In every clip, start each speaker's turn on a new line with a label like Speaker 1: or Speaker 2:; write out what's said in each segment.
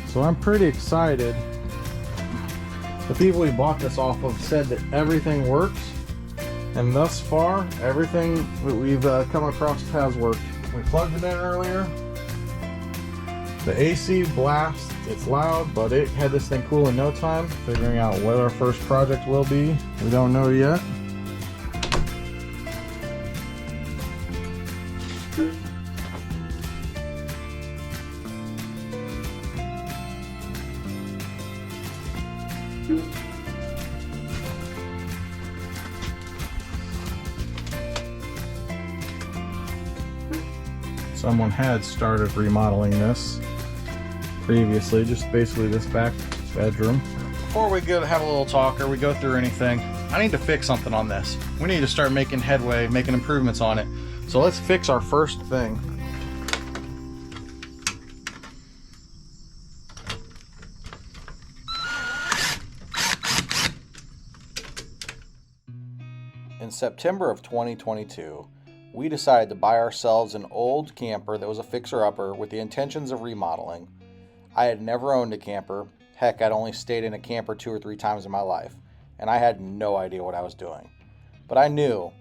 Speaker 1: So I'm pretty excited. The people we bought this off of said that everything works, and thus far everything that we've come across has worked. We plugged it in earlier. The AC blasts, it's loud, but it had this thing cool in no time. Figuring out what our first project will be, we don't know yet. Someone had started remodeling this previously, just basically this back bedroom. Before we have a little talk or we go through anything, I need to fix something on this. We need to start making headway, making improvements on it. So let's fix our first thing. In September of 2022, we decided to buy ourselves an old camper that was a fixer-upper with the intentions of remodeling. I had never owned a camper. Heck, I'd only stayed in a camper 2 or 3 times in my life, and I had no idea what I was doing. But I knew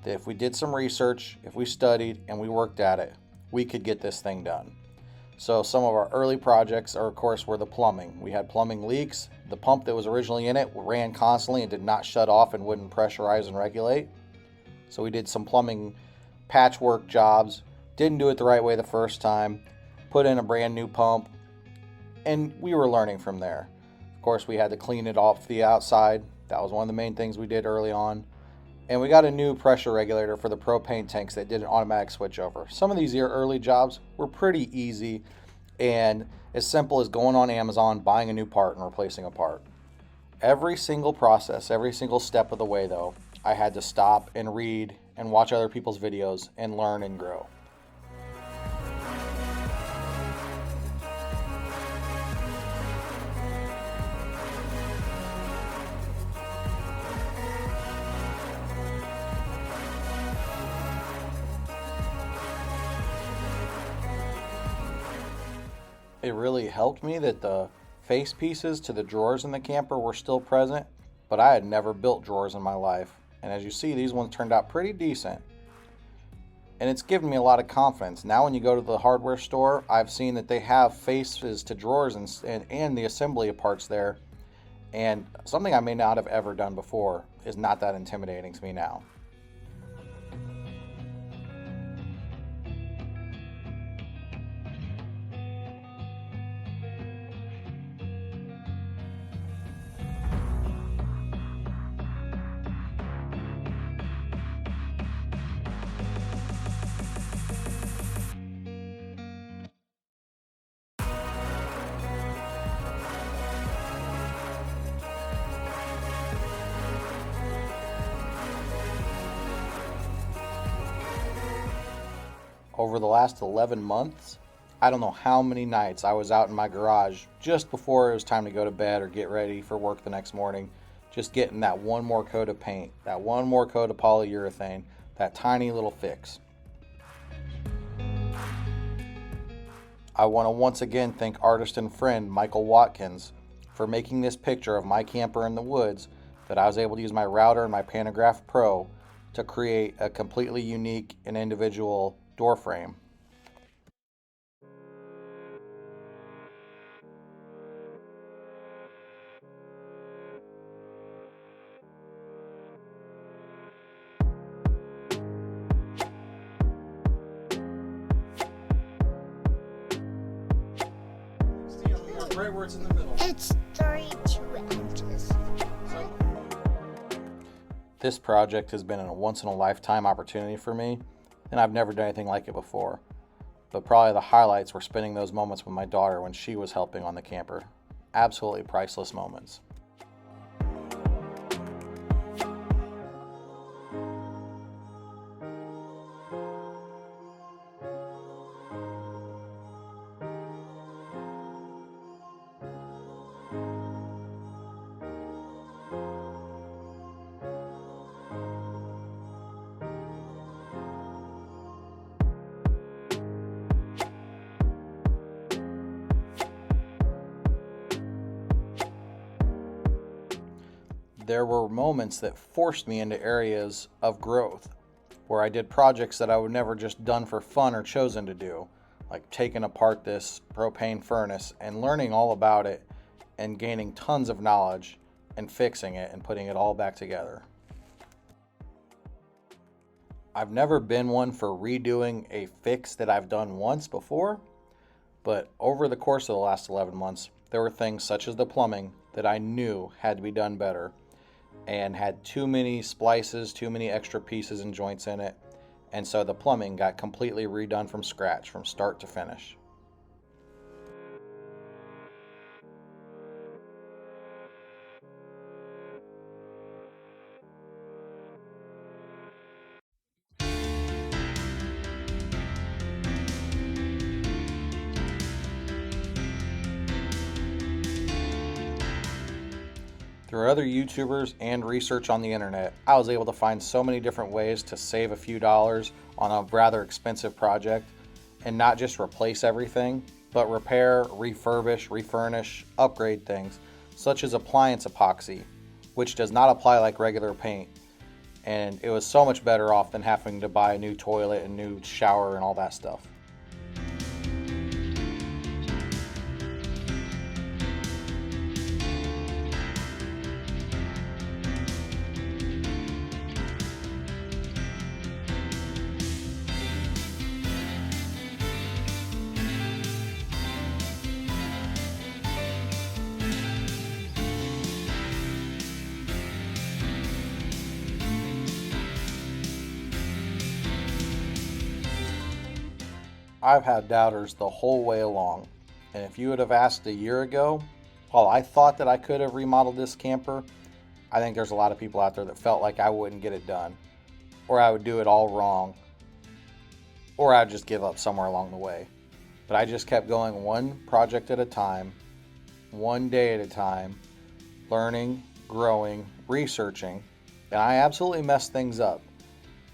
Speaker 1: that if we did some research, if we studied, and we worked at it, we could get this thing done. So some of our early projects of course, were the plumbing. We had plumbing leaks. The pump that was originally in it ran constantly and did not shut off and wouldn't pressurize and regulate. So we did some plumbing patchwork jobs, didn't do it the right way the first time, put in a brand new pump, and we were learning from there. Of course, we had to clean it off the outside. That was one of the main things we did early on. And we got a new pressure regulator for the propane tanks that did an automatic switch over. Some of these early jobs were pretty easy and as simple as going on Amazon, buying a new part and replacing a part. Every single process, every single step of the way though, I had to stop and read and watch other people's videos and learn and grow. It really helped me that the face pieces to the drawers in the camper were still present, but I had never built drawers in my life. And as you see, these ones turned out pretty decent. And it's given me a lot of confidence. Now when you go to the hardware store, I've seen that they have faces to drawers and the assembly of parts there. And something I may not have ever done before is not that intimidating to me now. Over the last 11 months, I don't know how many nights I was out in my garage just before it was time to go to bed or get ready for work the next morning, just getting that one more coat of paint, that one more coat of polyurethane, that tiny little fix. I want to once again thank artist and friend Michael Watkins for making this picture of my camper in the woods that I was able to use my router and my Pantograph Pro to create a completely unique and individual door frame. Right where it's in the middle.
Speaker 2: It's 32 inches.
Speaker 1: This project has been a once-in-a-lifetime opportunity for me, and I've never done anything like it before. But probably the highlights were spending those moments with my daughter when she was helping on the camper. Absolutely priceless moments. there were moments that forced me into areas of growth where I did projects that I would never just done for fun or chosen to do, like taking apart this propane furnace and learning all about it and gaining tons of knowledge and fixing it and putting it all back together. I've never been one for redoing a fix that I've done once before, but over the course of the last 11 months, there were things such as the plumbing that I knew had to be done better and had too many splices, too many extra pieces and joints in it, and so the plumbing got completely redone from scratch, from start to finish. Through other YouTubers and research on the internet, I was able to find so many different ways to save a few dollars on a rather expensive project and not just replace everything, but repair, refurbish, refurnish, upgrade things, such as appliance epoxy, which does not apply like regular paint. And it was so much better off than having to buy a new toilet and new shower and all that stuff. I've had doubters the whole way along, and if you would have asked a year ago, while I thought that I could have remodeled this camper, I think there's a lot of people out there that felt like I wouldn't get it done, or I would do it all wrong, or I'd just give up somewhere along the way. But I just kept going one project at a time, one day at a time, learning, growing, researching, and I absolutely messed things up.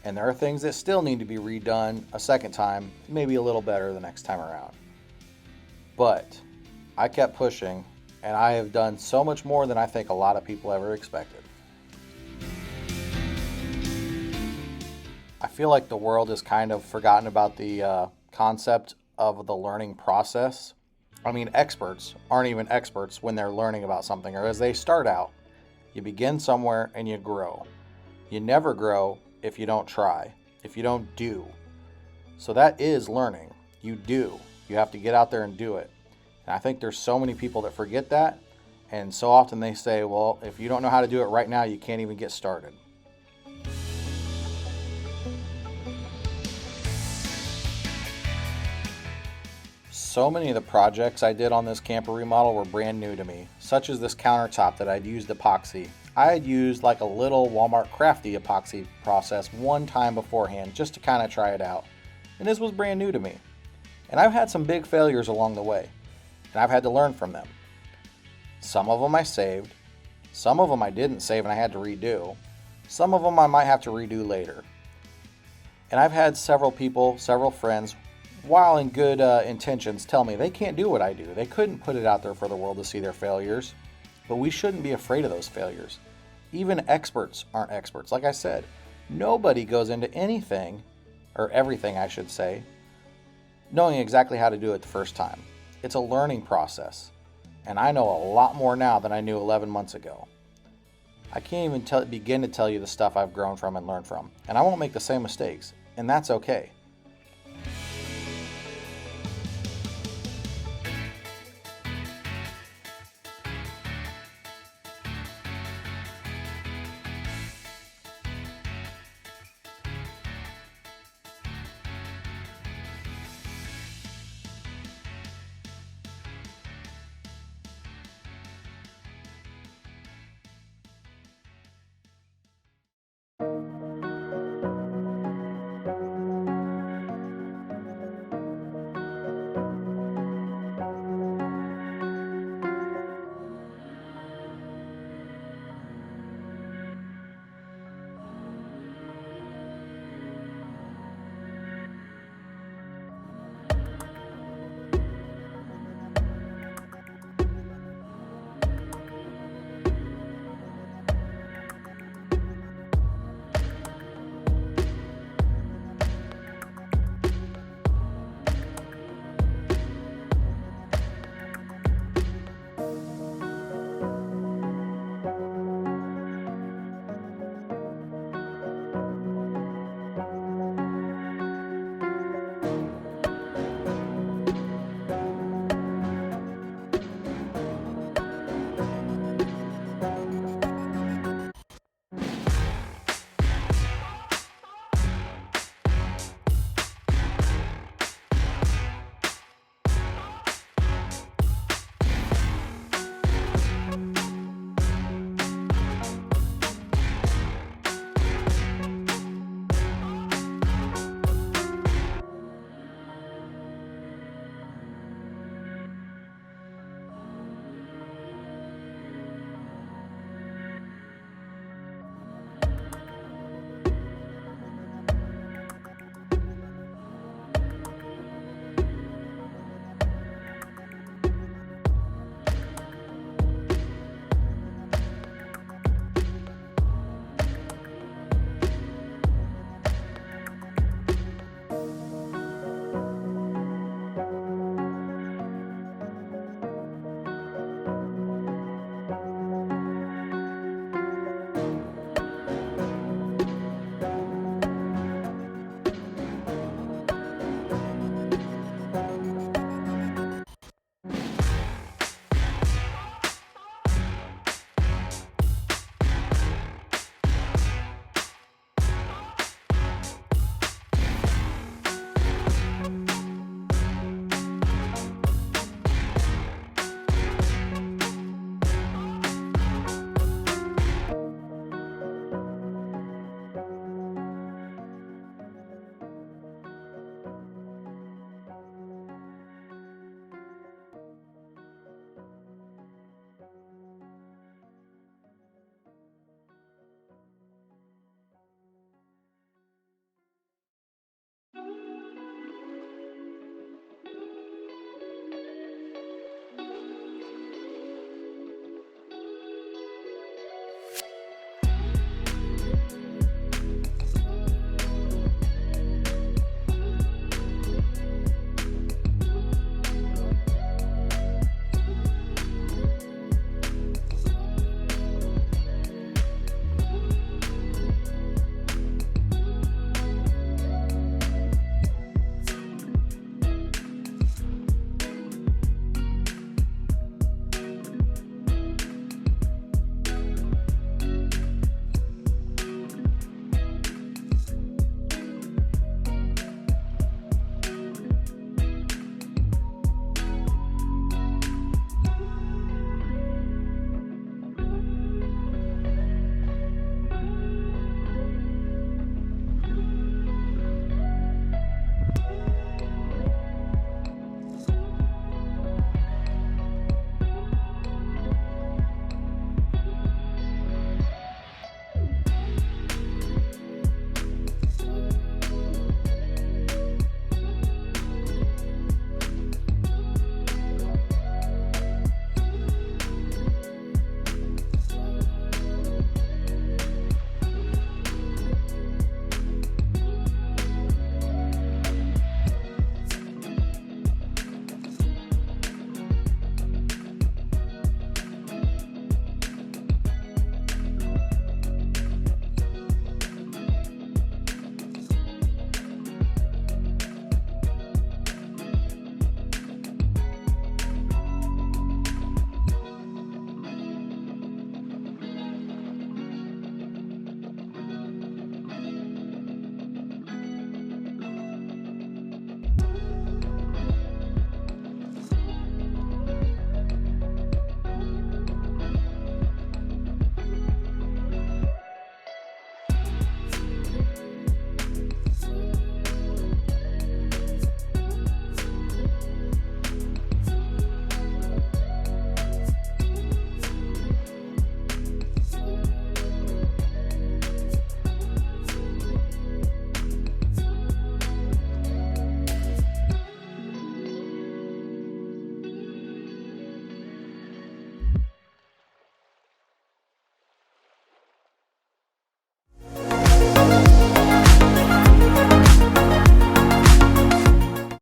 Speaker 1: And there are things that still need to be redone a second time, maybe a little better the next time around. But I kept pushing, and I have done so much more than I think a lot of people ever expected. I feel like the world has kind of forgotten about the concept of the learning process. I mean, experts aren't even experts when they're learning about something, or as they start out. You begin somewhere and you grow. You never grow if you don't try, if you don't do. So that is learning. You do. You have to get out there and do it. And I think there's so many people that forget that. And so often they say, well, if you don't know how to do it right now, you can't even get started. So many of the projects I did on this camper remodel were brand new to me, such as this countertop that I'd used epoxy. I had used like a little Walmart crafty epoxy process one time beforehand just to kind of try it out. And this was brand new to me. And I've had some big failures along the way, and I've had to learn from them. Some of them I saved, some of them I didn't save and I had to redo, some of them I might have to redo later. And I've had several people, several friends, while in good intentions, tell me they can't do what I do. They couldn't put it out there for the world to see their failures. But we shouldn't be afraid of those failures. Even experts aren't experts. Like I said, nobody goes into anything, or everything I should say, knowing exactly how to do it the first time. It's a learning process. And I know a lot more now than I knew 11 months ago. I can't even begin to tell you the stuff I've grown from and learned from. And I won't make the same mistakes. And that's okay.